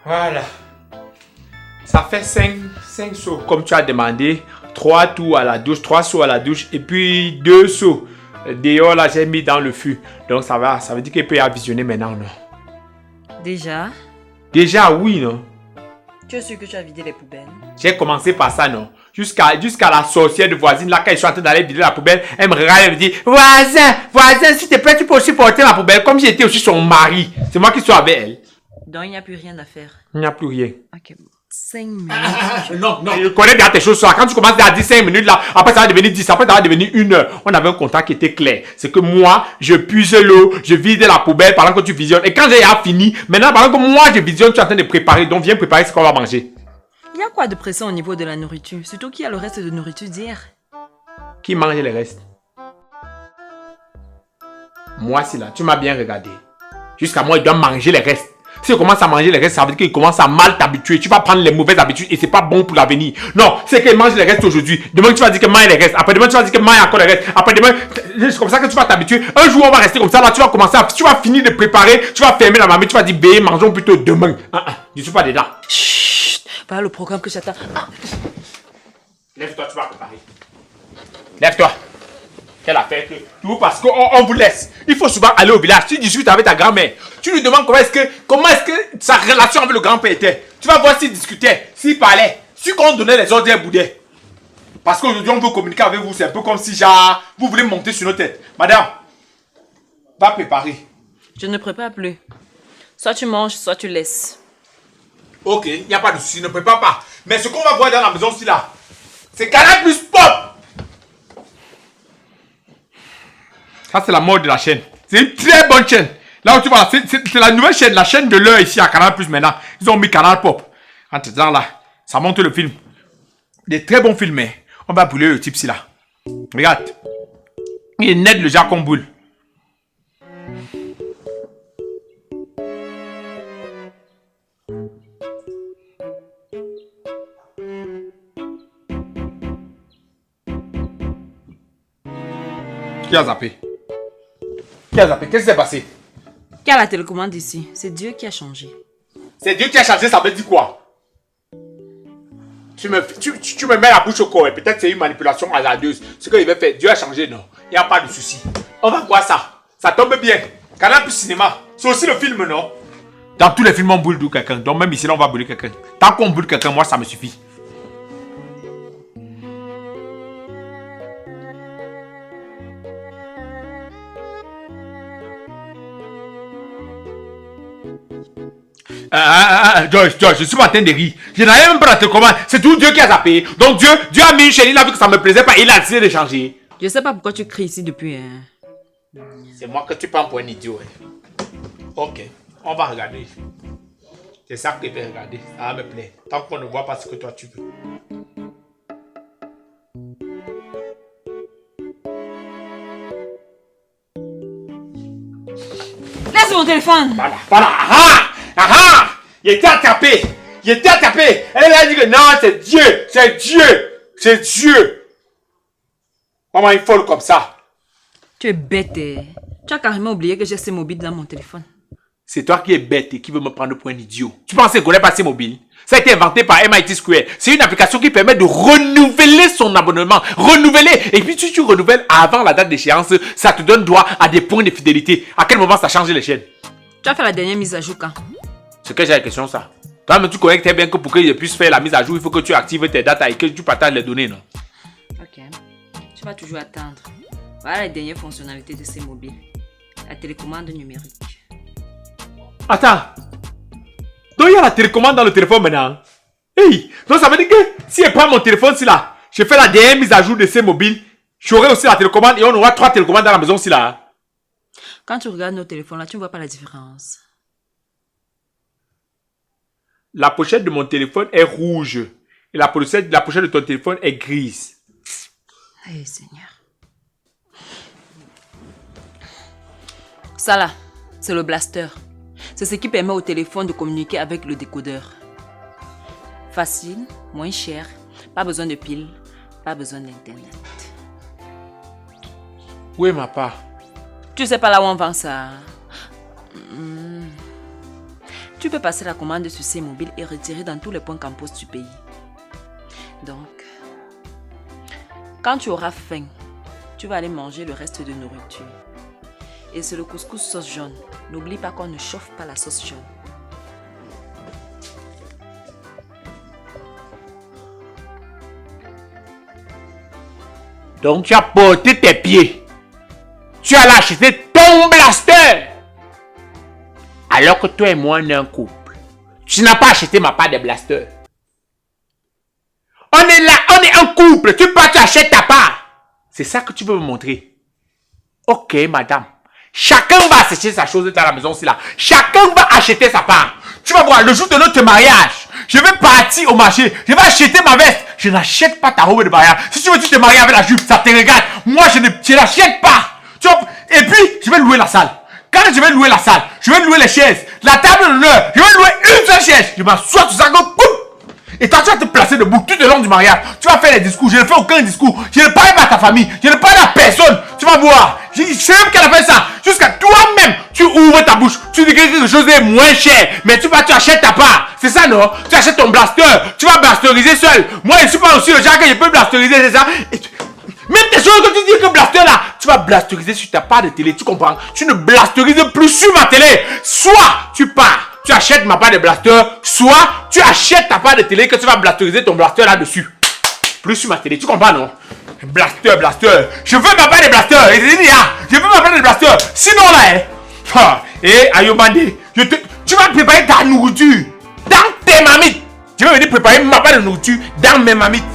Voilà. Ça fait 5 sauts, comme tu as demandé. 3 tours à la douche, 3 sauts à la douche et puis 2 sauts. Dehors, là, j'ai mis dans le fût. Donc, ça va. Ça veut dire qu'il peut y visionner maintenant, non? Déjà? Déjà, oui, non? Tu es sûr que tu as vidé les poubelles? J'ai commencé par ça, non? Jusqu'à la sorcière de voisine, là, quand je suis en train d'aller vider la poubelle, elle me regarde et me dit, voisin, s'il te plaît, tu peux aussi porter ma poubelle, comme j'étais aussi son mari. C'est moi qui suis avec elle. Donc, il n'y a plus rien à faire. Il n'y a plus rien. Ok, bon. 5 minutes. Non, je connais bien tes choses. Quand tu commences à dire 5 minutes, là, après ça va devenir 10, après ça va devenir 1 heure. On avait un contrat qui était clair. C'est que moi, je puise l'eau, je vide la poubelle pendant que tu visionnes. Et quand j'ai fini, maintenant, pendant que moi, je visionne, tu es en train de préparer. Donc, viens préparer ce qu'on va manger. Il y a quoi de pressant au niveau de la nourriture? Surtout qu'il y a le reste de nourriture d'hier. Qui mange le reste? Moi, c'est là. Tu m'as bien regardé. Jusqu'à moi, il doit manger le reste. Si tu commences à manger les restes, ça veut dire qu'il commence à mal t'habituer. Tu vas prendre les mauvaises habitudes et c'est pas bon pour l'avenir. Non, c'est qu'il mange les restes aujourd'hui. Demain, tu vas dire que mange les restes. Après demain, tu vas dire que mange encore les restes. Après demain, c'est comme ça que tu vas t'habituer. Un jour, on va rester comme ça. Là, tu vas commencer à... Tu vas finir de préparer. Tu vas fermer la mamie. Tu vas dire, bé, mangeons plutôt demain. Je suis pas dedans. Chut. Voilà le programme que j'attends. Lève-toi, tu vas préparer. Lève-toi. Quelle affaire que... Tout parce qu'on vous laisse. Il faut souvent aller au village. Tu discutes avec ta grand-mère. Tu lui demandes comment est-ce que sa relation avec le grand-père était. Tu vas voir s'il discutait, s'il parlait, si on donnait les ordres et boudait. Parce qu'aujourd'hui, on veut communiquer avec vous. C'est un peu comme si, genre, vous voulez monter sur nos têtes. Madame, va préparer. Je ne prépare plus. Soit tu manges, soit tu laisses. Ok, il n'y a pas de souci, ne prépare pas. Mais ce qu'on va voir dans la maison, c'est là. C'est Canal Plus Pop. Ça, c'est la mort de la chaîne. C'est une très bonne chaîne. Là où tu vois, c'est la nouvelle chaîne, la chaîne de l'heure ici à Canal Plus maintenant. Ils ont mis Canal Pop. Entre temps là, ça montre le film. Des très bons films, mais on va brûler le type ici là. Regarde. Il est net le Jacques Boule. Qui a zappé? Qu'est-ce qui s'est passé? Qui a la télécommande ici? C'est Dieu qui a changé. C'est Dieu qui a changé, ça veut dire quoi? Tu me mets la bouche au corps et peut-être c'est une manipulation hasardeuse. Ce qu'il veut faire, Dieu a changé, non? Il n'y a pas de souci. On va voir ça. Ça tombe bien. Canal Plus Cinéma. C'est aussi le film, non? Dans tous les films, on boule quelqu'un. Donc même ici, là, on va brûler quelqu'un. Tant qu'on brûle quelqu'un, moi, ça me suffit. George, je suis pas en train de rire. Je n'avais même pas la télécommande. C'est tout Dieu qui a zappé. Donc Dieu a mis une chaîne, il a vu que ça me plaisait pas, il a décidé de changer. Je sais pas pourquoi tu cries ici depuis. Hein. C'est moi que tu prends pour un idiot. Hein. Ok, on va regarder. C'est ça que je vais regarder. Ça va me plaire. Tant qu'on ne voit pas ce que toi tu veux. Laisse mon téléphone. Voilà. Il était attrapé. Elle a dit que non, c'est Dieu. Maman est folle comme ça. Tu es bête. Hein. Tu as carrément oublié que j'ai C-Mobile dans mon téléphone. C'est toi qui es bête et qui veut me prendre pour un idiot. Tu pensais qu'on n'est pas C-Mobile? Ça a été inventé par MIT Square. C'est une application qui permet de renouveler son abonnement. Et puis si tu renouvelles avant la date d'échéance, ça te donne droit à des points de fidélité. À quel moment ça a changé les chaînes? Tu as fait la dernière mise à jour quand? C'est que j'ai la question ça. Toi-même tu connais très bien que pour que je puisse faire la mise à jour, il faut que tu actives tes datas et que tu partages les données, non? Ok. Tu vas toujours attendre. Voilà les dernières fonctionnalités de C-Mobile. La télécommande numérique. Attends. Donc il y a la télécommande dans le téléphone maintenant. Hey, donc ça veut dire que si je prends mon téléphone si là, je fais la dernière mise à jour de C-Mobile, j'aurai aussi la télécommande et on aura 3 télécommandes dans la maison si là. Quand tu regardes nos téléphones là, tu ne vois pas la différence. La pochette de mon téléphone est rouge et la pochette de ton téléphone est grise. Eh Seigneur. Ça là, c'est le blaster. C'est ce qui permet au téléphone de communiquer avec le décodeur. Facile, moins cher, pas besoin de piles, pas besoin d'internet. Où est ma part? Tu sais pas là où on vend ça? Tu peux passer la commande sur C-Mobile et retirer dans tous les points Campos du pays. Donc, quand tu auras faim, tu vas aller manger le reste de nourriture. Et c'est le couscous sauce jaune. N'oublie pas qu'on ne chauffe pas la sauce jaune. Donc tu as porté tes pieds. Tu as acheté ton blaster. Alors que toi et moi, on est un couple. Tu n'as pas acheté ma part de blaster. On est là, on est un couple. Tu achètes ta part. C'est ça que tu veux me montrer. Ok, madame. Chacun va acheter sa chose dans la maison, c'est là. Chacun va acheter sa part. Tu vas voir, le jour de notre mariage, je vais partir au marché. Je vais acheter ma veste. Je n'achète pas ta robe de mariage. Si tu veux, tu te maries avec la jupe, ça te regarde. Moi, je n'achète pas. Et puis, je vais louer la salle. Quand je vais louer la salle, je vais louer les chaises. La table d'honneur, je vais louer une seule chaise. Je m'assois sur ça, et toi, tu vas te placer debout tout le long du mariage. Tu vas faire les discours. Je ne fais aucun discours. Je ne parle pas à ta famille. Je ne parle à personne. Tu vas voir. Je sais même qu'elle a fait ça. Jusqu'à toi-même, tu ouvres ta bouche. Tu dis que quelque chose est moins cher. Mais tu achètes ta part. C'est ça, non? Tu achètes ton blaster. Tu vas blasteriser seul. Moi, je ne suis pas aussi le genre que je peux blasteriser, c'est ça? Même tes choses que tu dis que blaster là, tu vas blasteriser sur ta part de télé. Tu comprends? Tu ne blasterises plus sur ma télé. Soit tu pars. Tu achètes ma part de blaster, soit tu achètes ta part de télé que tu vas blasteriser ton blaster là-dessus. Plus sur ma télé, tu comprends, non? Blaster. Je veux ma part de blaster. Je veux ma part de blaster. Sinon là, Ayobande, tu vas préparer ta nourriture dans tes mamites. Je vais venir préparer ma part de nourriture dans mes mamites.